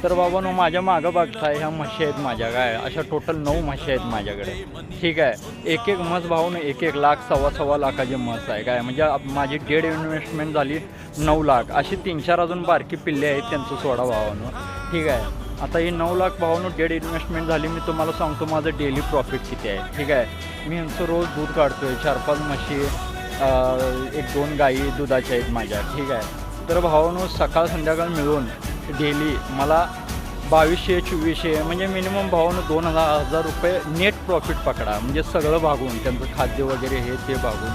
तर बाबांनो माझ्या मागं बघताय ह्या म्हशी आहेत माझ्या, काय अशा टोटल 9 म्हशी आहेत माझ्याकडे. ठीक आहे, एक एक म्हस भावानं 1-1 लाख, सव्वा लाखाची म्हस आहे काय, म्हणजे माझी डेड इन्व्हेस्टमेंट झाली 9 लाख. अशी 3-4 अजून बारकी पिल्ले आहेत त्यांचं सोडा भावानं. ठीक आहे, आता ही 9 लाख भावानं डेड इन्व्हेस्टमेंट झाली. मी तुम्हाला सांगतो माझं डेली प्रॉफिट किती आहे. ठीक आहे, मी यांचं रोज दूध काढतो आहे. 4-5 म्हशी, 1-2 गाई दुधाच्या आहेत माझ्या. ठीक आहे, तर भावानं सकाळ संध्याकाळ मिळून डेली मला 2200-2400 म्हणजे मिनिमम भावानं 2,000 रुपये नेट प्रॉफिट पकडा. म्हणजे सगळं भागून, त्यांचं खाद्य वगैरे हे ते भागून.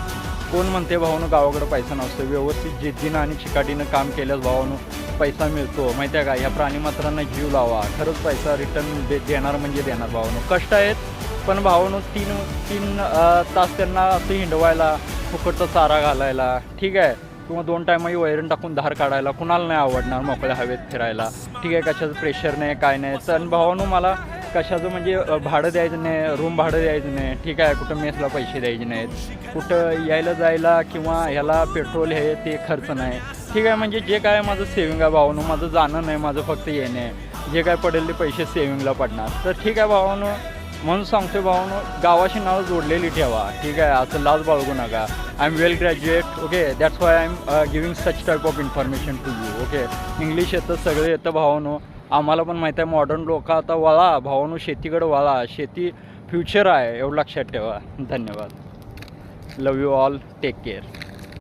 कोण म्हणते भावानं गावाकडं पैसा नसतो, व्यवस्थित जिद्दीनं आणि चिकाटीनं काम केल्यास भावानं पैसा मिळतो. माहिती आहे का, ह्या प्राणीमात्रांना जीव लावा, खरंच पैसा रिटर्न देणार म्हणजे देणार भावानं. कष्ट आहेत पण भावानं 3 तास त्यांना असं हिंडवायला, फुकटचा चारा घालायला. ठीक आहे, किंवा 2 टायमाही वैरण टाकून धार काढायला कुणाला नाही आवडणार, मोकळ्या हवेत फिरायला. ठीक आहे, कशाचं प्रेशर नाही, काय नाही. तर भावानं मला कशाचं म्हणजे भाडं द्यायचं नाही, रूम भाडं द्यायचं नाही. ठीक आहे, कुठं मेसला पैसे द्यायचे नाहीत, कुठं यायला जायला किंवा ह्याला पेट्रोल हे ते खर्च नाही. ठीक आहे, म्हणजे जे काय माझं सेविंग आहे भावानं, माझं जाणं नाही, माझं फक्त येणे आहे. जे काय पडेल ते पैसे सेविंगला पडणार. तर ठीक आहे भावानं, म्हणून सांगतो भावानं, गावाशी नावं जोडलेली ठेवा. ठीक आहे, असं लाज बाळगू नका. I am well graduate. Okay, that's why I am giving such type of information to you. Okay, English येतं, सगळं येतं भावानं. आम्हाला पण माहीत आहे मॉडर्न लोक आता वळा भावानं, शेतीकडे वळा. शेती फ्युचर आहे, एवढं लक्षात ठेवा. धन्यवाद. लव यू ऑल, टेक केअर.